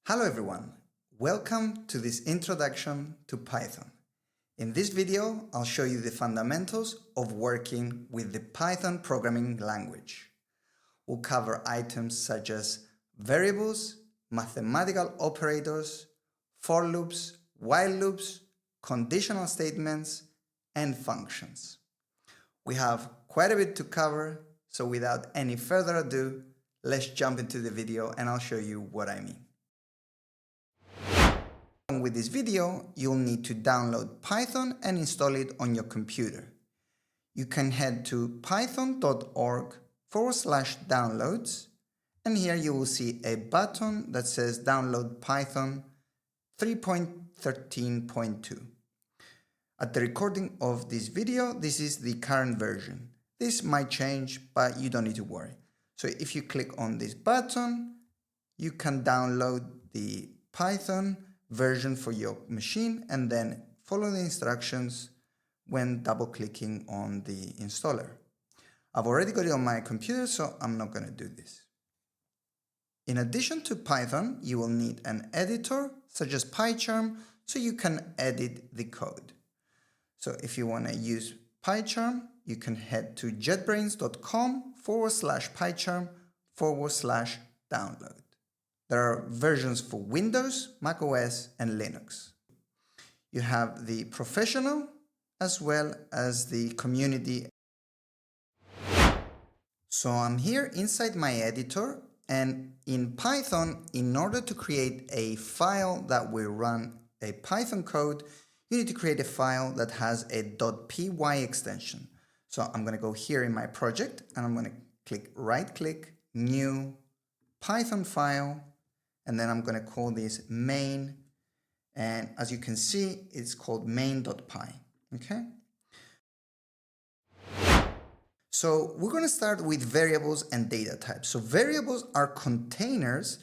Hello everyone, welcome to this introduction to Python. In this video, I'll show you the fundamentals of working with the Python programming language. We'll cover items such as variables, mathematical operators, for loops, while loops, conditional statements, and functions. We have quite a bit to cover, so without any further ado, let's jump into the video and I'll show you what I mean. With this video, you'll need to download Python and install it on your computer. You can head to python.org/downloads, and here you will see a button that says download Python 3.13.2. At the recording of this video, this is the current version. This might change, but you don't need to worry. So if you click on this button, you can download the Python version for your machine and then follow the instructions when double clicking on the installer. I've already got it on my computer, so I'm not going to do this. In addition to Python, you will need an editor such as Pycharm so you can edit the code. So if you want to use Pycharm, you can head to jetbrains.com/pycharm/download. There are versions for Windows, macOS, and Linux. You have the professional as well as the community. So I'm here inside my editor, and in Python, in order to create a file that will run a Python code, you need to create a file that has a .py extension. So I'm going to go here in my project and I'm going to right-click, new Python file, and then I'm going to call this main, and as you can see, it's called main.py, okay? So we're going to start with variables and data types. So variables are containers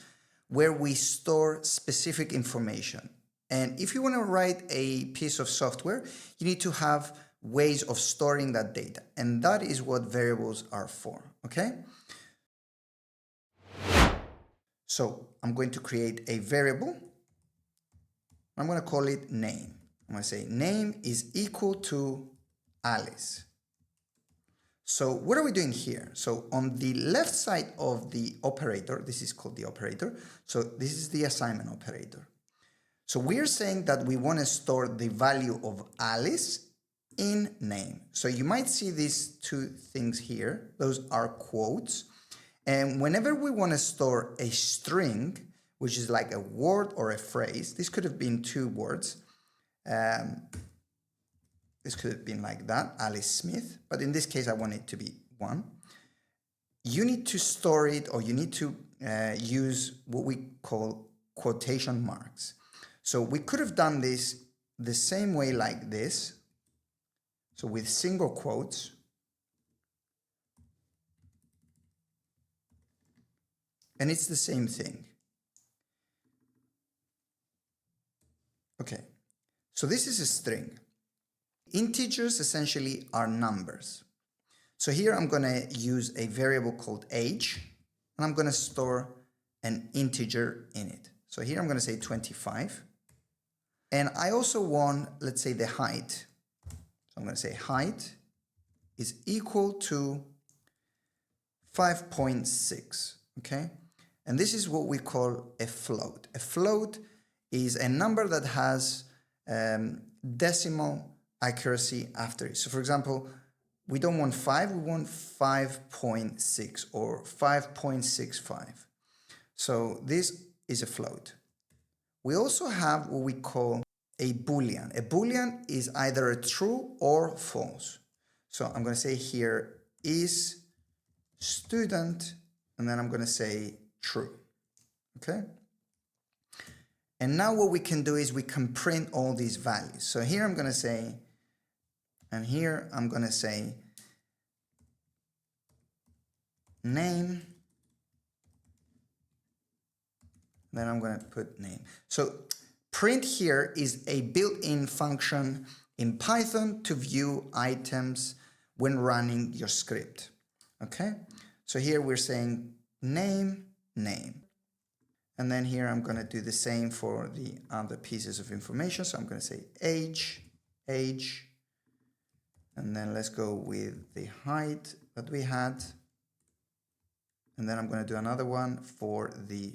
where we store specific information. And if you want to write a piece of software, you need to have ways of storing that data. And that is what variables are for, okay? So I'm going to create a variable. I'm going to call it name. I'm going to say name is equal to Alice. So what are we doing here? So on the left side of the operator, this is called the operator. So this is the assignment operator. So we're saying that we want to store the value of Alice in name. So you might see these two things here. Those are quotes. And whenever we want to store a string, which is like a word or a phrase, this could have been two words. This could have been like that, Alice Smith, but in this case, I want it to be one. You need to store it, or you need to use what we call quotation marks. So we could have done this the same way like this. So with single quotes. And it's the same thing. Okay, so this is a string. Integers essentially are numbers. So here I'm going to use a variable called age, and I'm going to store an integer in it. So here I'm going to say 25. And I also want, let's say, the height. So I'm going to say height is equal to 5.6, okay? And this is what we call a float. A float is a number that has decimal accuracy after it. So for example, we don't want 5, we want 5.6 or 5.65. So this is a float. We also have what we call a Boolean. A Boolean is either a true or false. So I'm going to say here is student, and then I'm going to say true, okay? And now what we can do is we can print all these values. So here I'm going to say, and here I'm going to say name, then I'm going to put name. So print here is a built-in function in Python to view items when running your script, okay? So here we're saying name, name. And then here I'm going to do the same for the other pieces of information. So I'm going to say age, and then let's go with the height that we had. And then I'm going to do another one for the,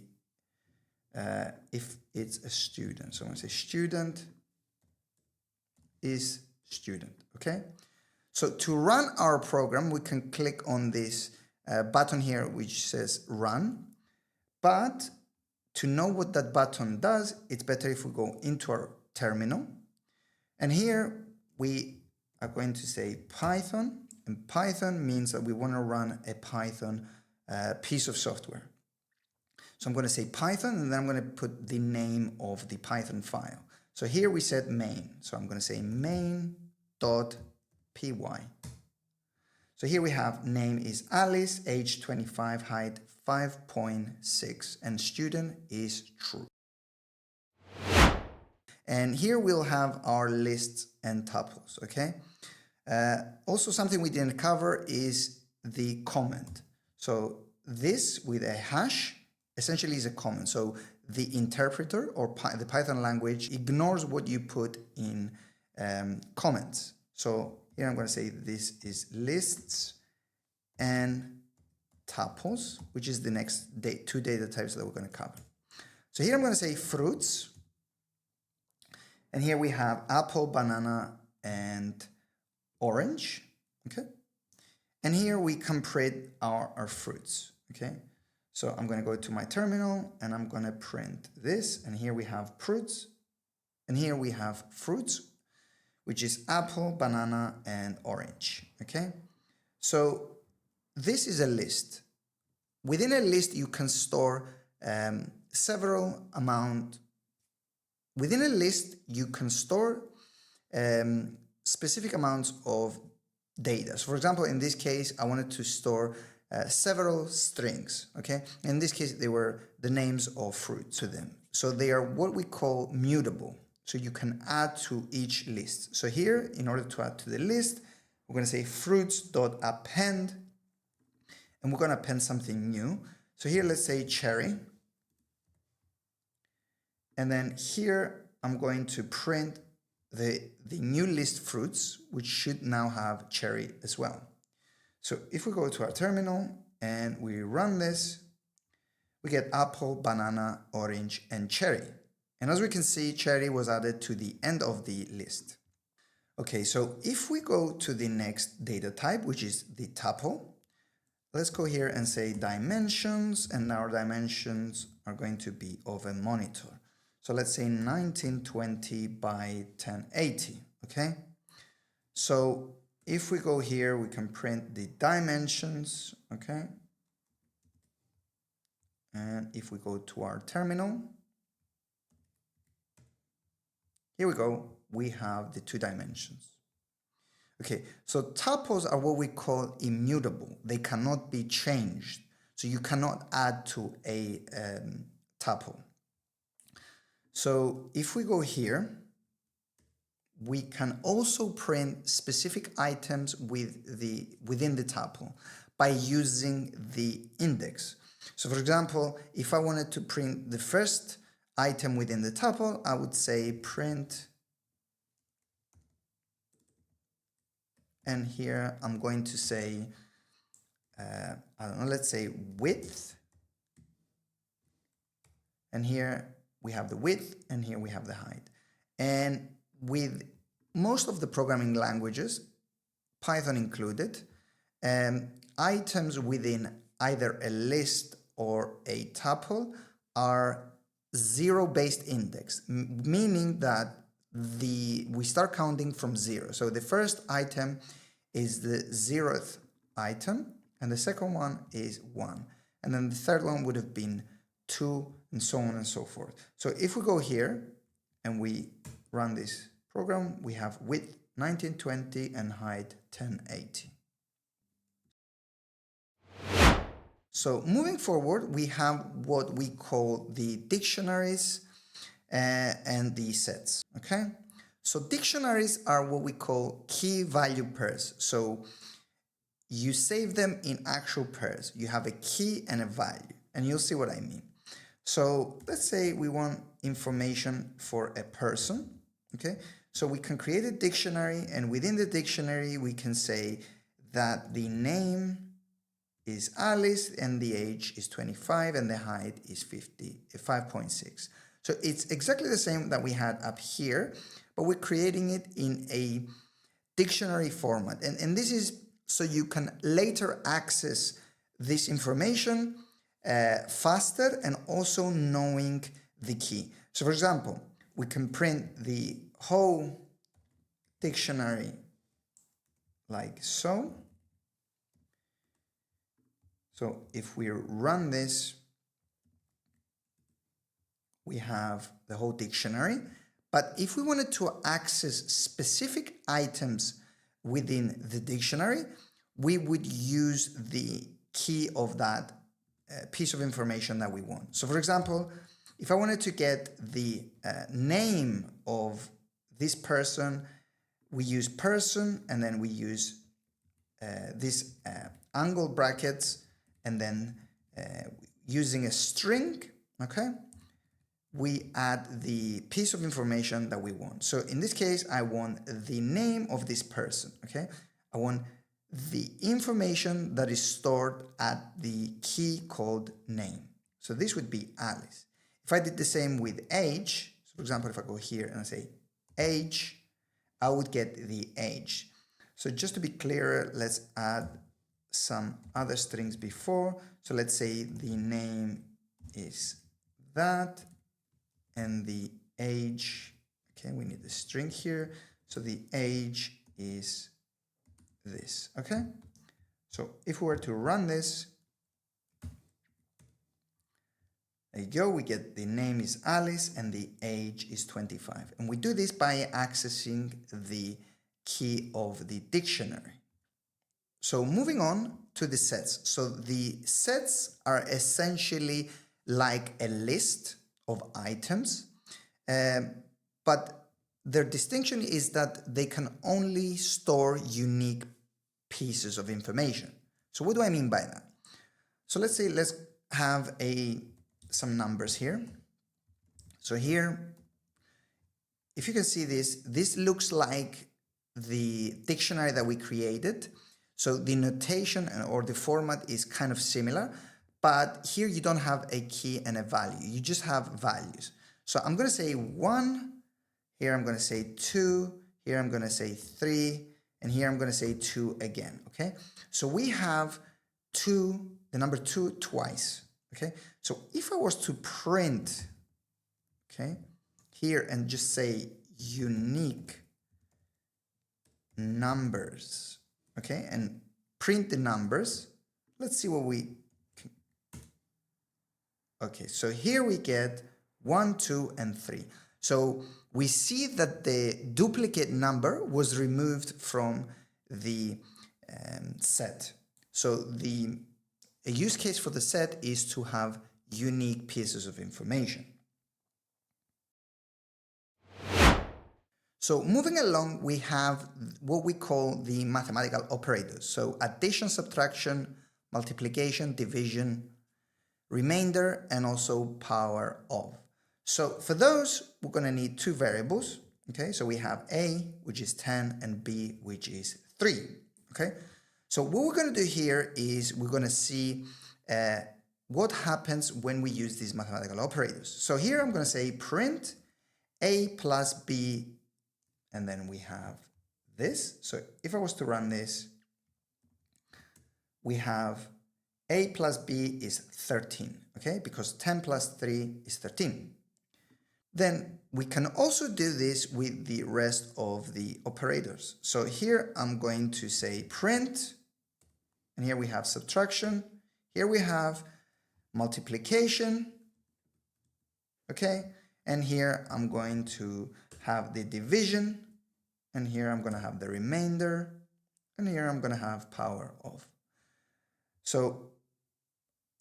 if it's a student. So I'm going to say student is student, okay? So to run our program, we can click on this button here, which says run. But to know what that button does, it's better if we go into our terminal. And here we are going to say Python, and Python means that we want to run a Python piece of software. So I'm going to say Python, and then I'm going to put the name of the Python file. So here we said main. So I'm going to say main.py. So here we have name is Alice, age 25, height 5.6, and student is true. And here we'll have our lists and tuples, okay? Also something we didn't cover is the comment. So this with a hash essentially is a comment. So the interpreter or the Python language ignores what you put in comments. So here I'm going to say this is lists and tuples, which is the next two data types that we're going to cover. So here I'm going to say fruits. And here we have apple, banana, and orange. Okay. And here we can print our fruits. Okay. So I'm going to go to my terminal and I'm going to print this. And here we have fruits. And here we have fruits, which is apple, banana, and orange. Okay. So this is a list. Within a list, you can store within a list, you can store specific amounts of data. So for example, in this case, I wanted to store several strings, okay? In this case, they were the names of fruits to them. So they are what we call mutable. So you can add to each list. So here, in order to add to the list, we're going to say fruits.append, and we're going to append something new. So here, let's say cherry. And then here, I'm going to print the new list fruits, which should now have cherry as well. So if we go to our terminal and we run this, we get apple, banana, orange, and cherry. And as we can see, cherry was added to the end of the list. Okay, so if we go to the next data type, which is the tuple, let's go here and say dimensions, and our dimensions are going to be of a monitor. So let's say 1920 by 1080, okay? So if we go here, we can print the dimensions, okay? And if we go to our terminal, here we go, we have the two dimensions. Okay, so tuples are what we call immutable. They cannot be changed. So you cannot add to a tuple. So if we go here, we can also print specific items within the tuple by using the index. So for example, if I wanted to print the first item within the tuple, I would say print, and here I'm going to say, I don't know, let's say width, and here we have the width, and here we have the height. And with most of the programming languages, Python included, items within either a list or a tuple are zero-based index, meaning that we start counting from zero. So the first item is the 0th item, and the second one is 1. And then the third one would have been 2, and so on and so forth. So if we go here and we run this program, we have width 1920 and height 1080. So moving forward, we have what we call the dictionaries and the sets, okay? So dictionaries are what we call key value pairs. So you save them in actual pairs. You have a key and a value, and you'll see what I mean. So let's say we want information for a person, okay? So we can create a dictionary, and within the dictionary, we can say that the name is Alice and the age is 25 and the height is 5.6. So it's exactly the same that we had up here, but we're creating it in a dictionary format. And this is so you can later access this information faster and also knowing the key. So for example, we can print the whole dictionary like so. So if we run this, we have the whole dictionary. But if we wanted to access specific items within the dictionary, we would use the key of that piece of information that we want. So for example, if I wanted to get the name of this person, we use person, and then we use these angle brackets, and then using a string, okay, we add the piece of information that we want. So in this case, I want the name of this person, okay? I want the information that is stored at the key called name. So this would be Alice. If I did the same with age, so for example, if I go here and I say age, I would get the age. So just to be clearer, let's add some other strings before. So let's say the name is that and the age, okay, we need the string here. So the age is this, okay? So if we were to run this, there you go, we get the name is Alice and the age is 25. And we do this by accessing the key of the dictionary. So moving on to the sets. So the sets are essentially like a list of items, but their distinction is that they can only store unique pieces of information. So what do I mean by that? So let's say let's have some numbers here. So here, if you can see this looks like the dictionary that we created. So the notation or the format is kind of similar, but here you don't have a key and a value. You just have values. So I'm going to say 1, here I'm going to say 2, here I'm going to say 3, and here I'm going to say 2 again, okay? So we have 2, the number 2 twice, okay? So if I was to print, okay, here and just say unique numbers, okay, and print the numbers, let's see what we can. Okay, so here we get 1, 2, and 3. So we see that the duplicate number was removed from the set. So a use case for the set is to have unique pieces of information. So moving along, we have what we call the mathematical operators. So addition, subtraction, multiplication, division, remainder, and also power of. So for those, we're going to need 2 variables. Okay, so we have A, which is 10, and B, which is 3. Okay, so what we're going to do here is we're going to see what happens when we use these mathematical operators. So here I'm going to say print A plus B, and then we have this. So if I was to run this, we have A plus B is 13, okay? Because 10 plus 3 is 13. Then we can also do this with the rest of the operators. So here I'm going to say print, and here we have subtraction. Here we have multiplication, okay? And here I'm going to have the division, and here I'm going to have the remainder, and here I'm going to have power of. So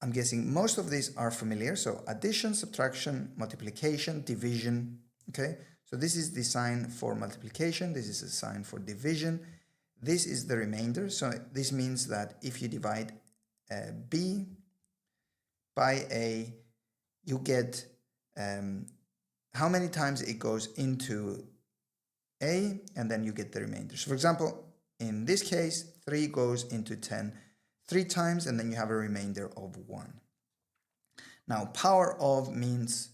I'm guessing most of these are familiar. So addition, subtraction, multiplication, division, okay? So this is the sign for multiplication. This is a sign for division. This is the remainder. So this means that if you divide B by A, you get how many times it goes into A, and then you get the remainder. So for example, in this case, 3 goes into 10 3 times, and then you have a remainder of 1. Now, power of means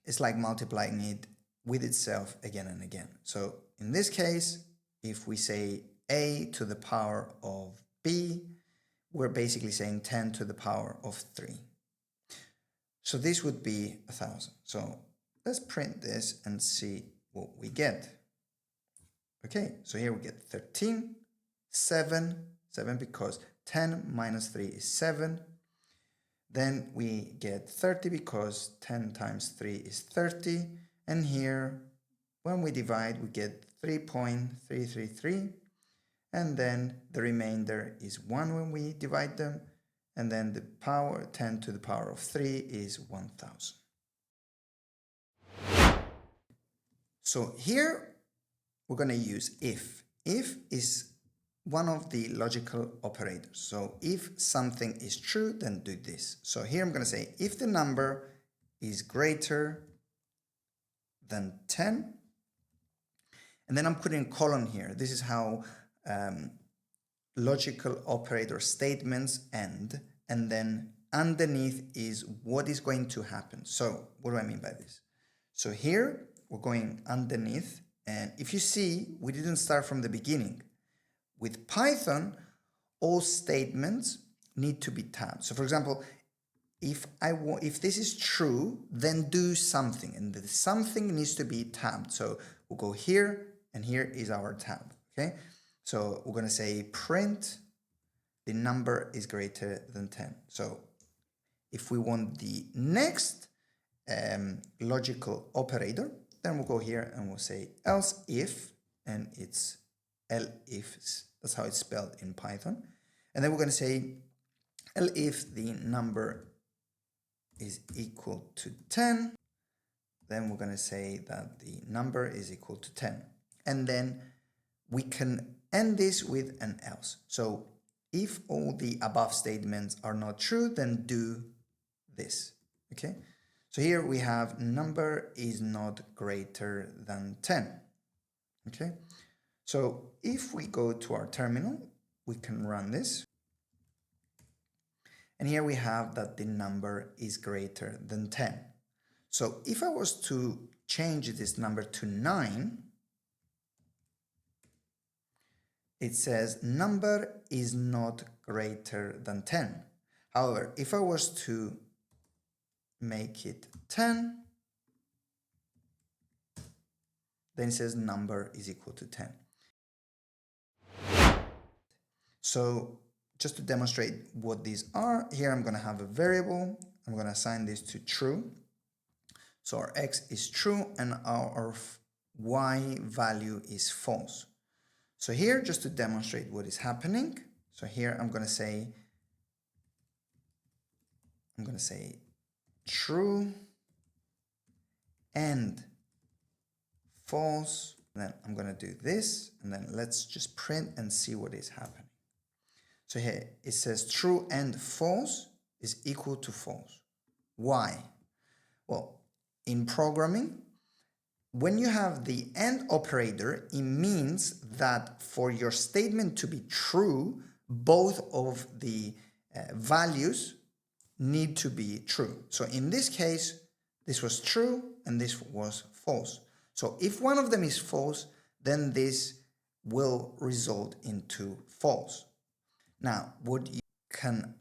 it's like multiplying it with itself again and again. So in this case, if we say A to the power of B, we're basically saying 10 to the power of 3. So this would be 1,000. So let's print this and see what we get. Okay, so here we get 13, 7 because 10 minus 3 is 7. Then we get 30 because 10 times 3 is 30. And here, when we divide, we get 3.333. And then the remainder is 1 when we divide them. And then the power, 10 to the power of 3 is 1,000. So here, we're going to use if. If is one of the logical operators. So if something is true, then do this. So here I'm going to say if the number is greater than 10, and then I'm putting a colon here. This is how logical operator statements end, and then underneath is what is going to happen. So what do I mean by this? So here we're going underneath, and if you see, we didn't start from the beginning. With Python, all statements need to be tabbed. So for example, if this is true, then do something, and the something needs to be tabbed. So we'll go here, and here is our tab. Okay, so we're going to say print the number is greater than 10. So if we want the next logical operator, then we'll go here and we'll say else if, and it's elif, that's how it's spelled in Python. And then we're going to say elif the number is equal to 10. Then we're going to say that the number is equal to 10. And then we can end this with an else. So if all the above statements are not true, then do this. Okay. So here we have number is not greater than 10. Okay. So if we go to our terminal, we can run this. And here we have that the number is greater than 10. So if I was to change this number to 9, it says number is not greater than 10. However, if I was to make it 10, then it says number is equal to 10. So just to demonstrate what these are, here I'm going to have a variable. I'm going to assign this to true. So our x is true and our y value is false. So here, just to demonstrate what is happening, so here I'm going to say true and false. And then I'm going to do this, and then let's just print and see what is happening. So here it says true and false is equal to false. Why? Well, in programming, when you have the AND operator, it means that for your statement to be true, both of the values need to be true. So in this case, this was true and this was false. So if one of them is false, then this will result into false. Now, what you can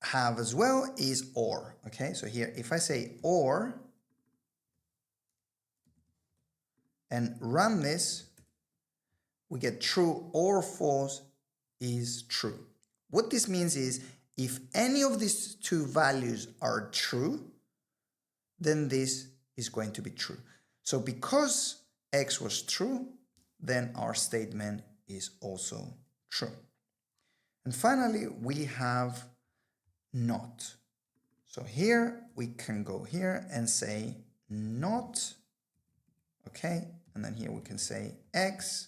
have as well is OR. Okay, so here, if I say OR and run this, we get true or false is true. What this means is if any of these two values are true, then this is going to be true. So because x was true, then our statement is also true. And finally, we have not. So here we can go here and say not, okay? And then here we can say x,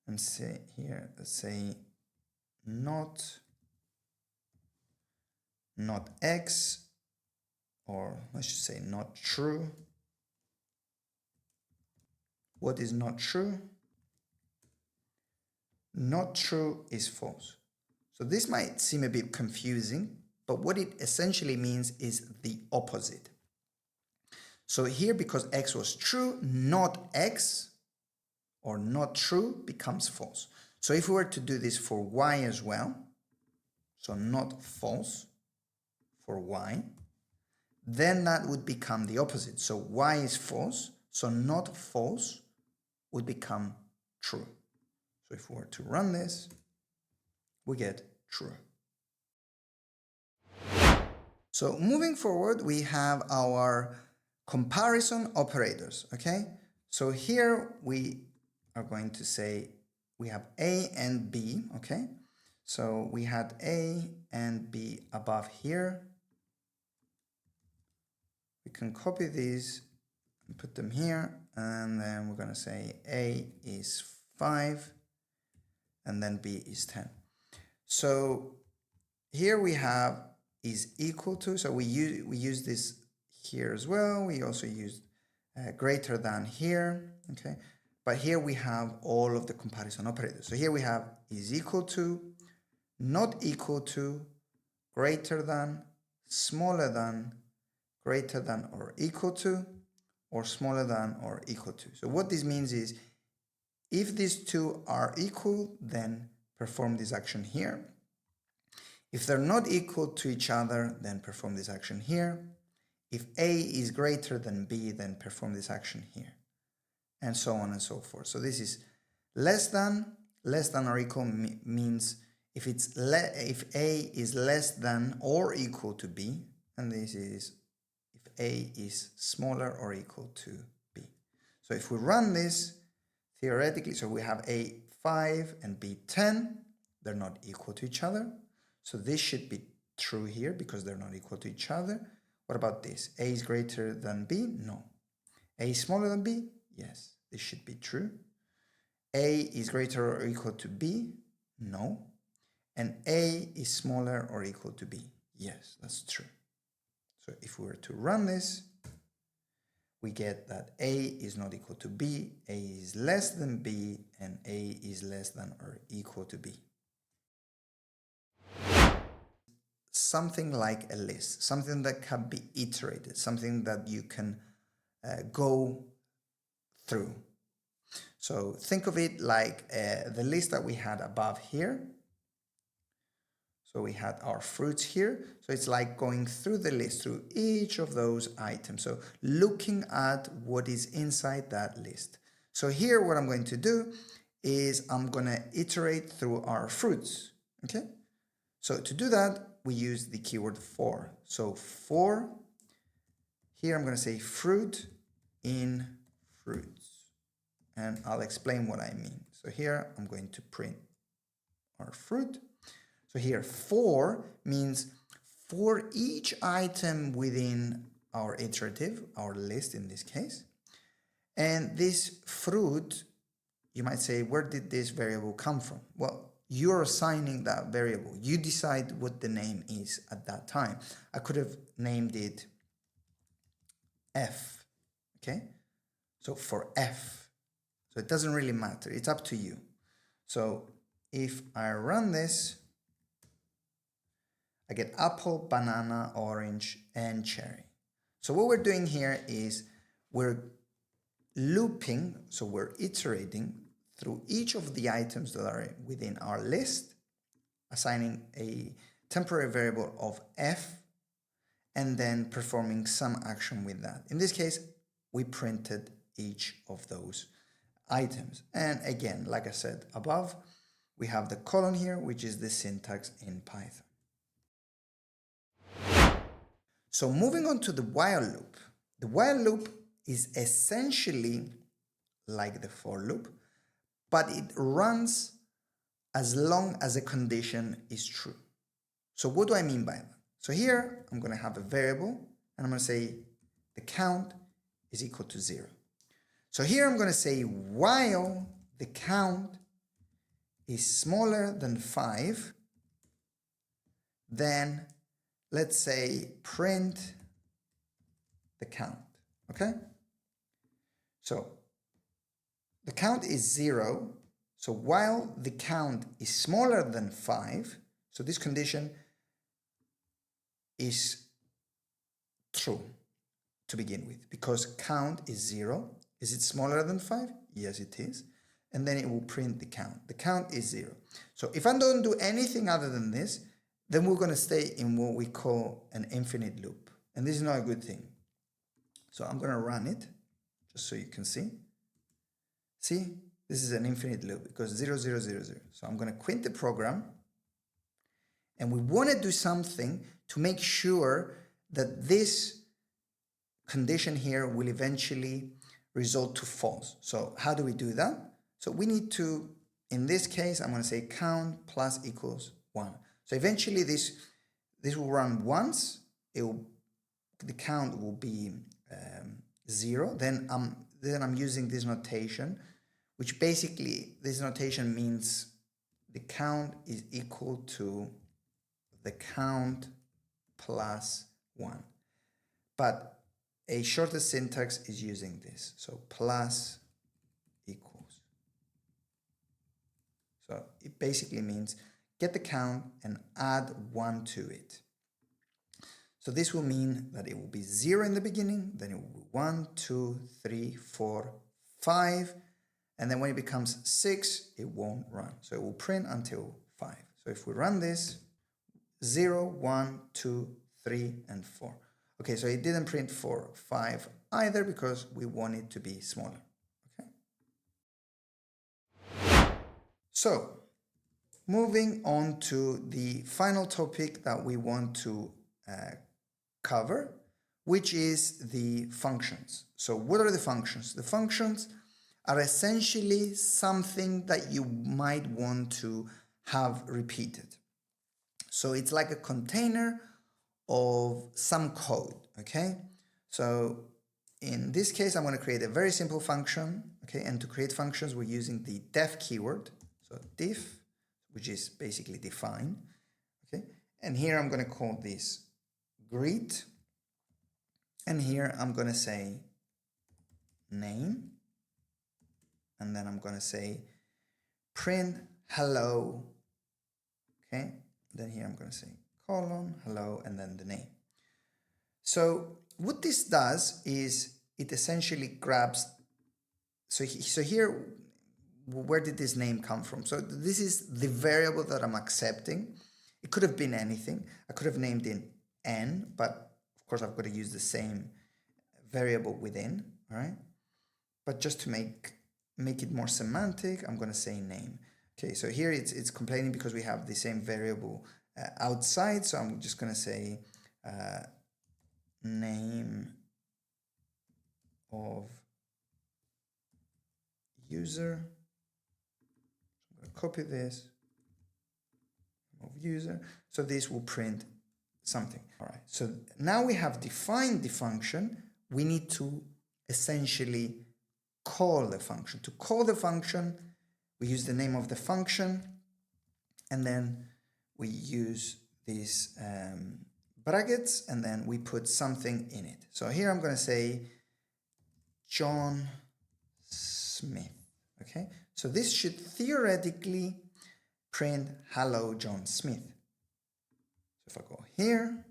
and say here, let's say not x, or let's just say not true. What is not true? Not true is false. So this might seem a bit confusing, but what it essentially means is the opposite. So here, because X was true, not X or not true becomes false. So if we were to do this for Y as well, so not false for Y, then that would become the opposite. So Y is false, so not false would become true. So if we were to run this, we get true. So moving forward, we have our comparison operators, okay? So here we are going to say we have A and B, okay? So we had A and B above here. We can copy these and put them here, and then we're going to say A is 5 and then B is 10. So here we have is equal to, so we use this here as well. We also used greater than here, okay? But here we have all of the comparison operators. So here we have is equal to, not equal to, greater than, smaller than, greater than or equal to, or smaller than or equal to. So what this means is if these two are equal, then perform this action here. If they're not equal to each other, then perform this action here. If A is greater than B, then perform this action here, and so on and so forth. So this is less than or equal means if A is less than or equal to B, and this is if A is smaller or equal to B. So if we run this, theoretically, so we have A 5 and B 10, they're not equal to each other. So this should be true here because they're not equal to each other. What about this? A is greater than B? No. A is smaller than B? Yes, this should be true. A is greater or equal to B? No. And A is smaller or equal to B? Yes, that's true. So if we were to run this, we get that A is not equal to B, A is less than B, and A is less than or equal to B. Something like a list, something that can be iterated, something that you can go through. So think of it like the list that we had above here. So we had our fruits here. So it's like going through the list, through each of those items. So looking at what is inside that list. So here what I'm going to do is I'm going to iterate through our fruits. Okay. So to do that, we use the keyword for. So for, here I'm going to say fruit in fruits. And I'll explain what I mean. So here I'm going to print our fruit. So here for means for each item within our iterative, our list in this case. And this fruit, you might say, where did this variable come from? Well, you're assigning that variable. You decide what the name is at that time. I could have named it F, okay? So for F, so it doesn't really matter. It's up to you. So if I run this, I get apple, banana, orange, and cherry. So what we're doing here is we're looping, so we're iterating through each of the items that are within our list, assigning a temporary variable of F, and then performing some action with that. In this case, we printed each of those items. And again, like I said above, we have the colon here, which is the syntax in Python. So moving on to the while loop. The while loop is essentially like the for loop, but it runs as long as a condition is true. So what do I mean by that? So here I'm going to have a variable and I'm going to say the count is equal to 0. So here I'm going to say while the count is smaller than 5, then let's say print the count, okay? So the count is 0. So while the count is smaller than 5, so this condition is true to begin with, because count is 0. Is it smaller than 5? Yes, it is. And then it will print the count. The count is 0. So if I don't do anything other than this, then we're going to stay in what we call an infinite loop. And this is not a good thing. So I'm going to run it just so you can see. See, this is an infinite loop because 0, 0, 0, 0. So I'm going to quit the program. And we want to do something to make sure that this condition here will eventually result to false. So how do we do that? So we need to, in this case, I'm going to say count plus equals 1. So eventually this will run once. The count will be 0. Then I'm using this notation, which basically this notation means the count is equal to the count plus 1. But a shorter syntax is using this. So plus equals. So it basically means get the count and add 1 to it. So this will mean that it will be 0 in the beginning, then it will be 1, 2, 3, 4, 5, and then when it becomes 6, it won't run. So it will print until 5. So if we run this, 0, 1, 2, 3, and 4. Okay, so it didn't print for 5 either because we want it to be smaller. Okay. So moving on to the final topic that we want to cover, which is the functions. So what are the functions? The functions are essentially something that you might want to have repeated. So it's like a container of some code, okay? So in this case, I'm going to create a very simple function, okay? And to create functions, we're using the def keyword. So def, which is basically define, okay? And here I'm going to call this greet. And here I'm going to say name. And then I'm going to say print hello, okay? Then here I'm going to say colon, hello, and then the name. So what this does is it essentially grabs, so here, where did this name come from? So this is the variable that I'm accepting. It could have been anything. I could have named it n, but of course I've got to use the same variable within, all right? But just to make it more semantic, I'm going to say name. Okay, so here it's complaining because we have the same variable outside, so I'm just going to say name of user. I'm going to copy this of user, so this will print something. All right, so now we have defined the function. We need to essentially call the function. To call the function, we use the name of the function, and then we use these brackets, and then we put something in it. So here I'm going to say John Smith. Okay, so this should theoretically print hello John Smith. So if I go here,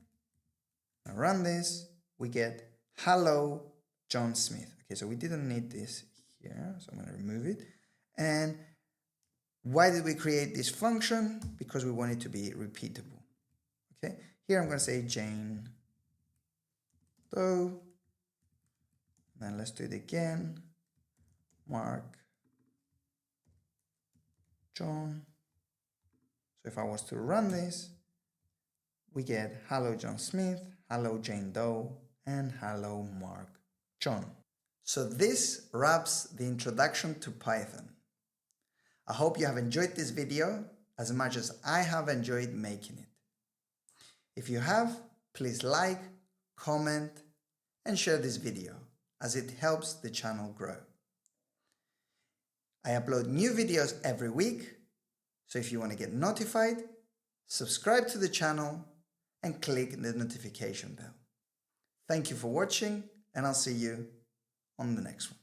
I run this, we get hello John Smith. Okay, so we didn't need this here, so I'm going to remove it. And why did we create this function? Because we want it to be repeatable. Okay, here I'm going to say Jane Doe. Then let's do it again. Mark John. So if I was to run this, we get hello John Smith, hello Jane Doe, and hello Mark John. So this wraps the introduction to Python. I hope you have enjoyed this video as much as I have enjoyed making it. If you have, please like, comment, and share this video as it helps the channel grow. I upload new videos every week, so if you want to get notified, subscribe to the channel and click the notification bell. Thank you for watching, and I'll see you on the next one.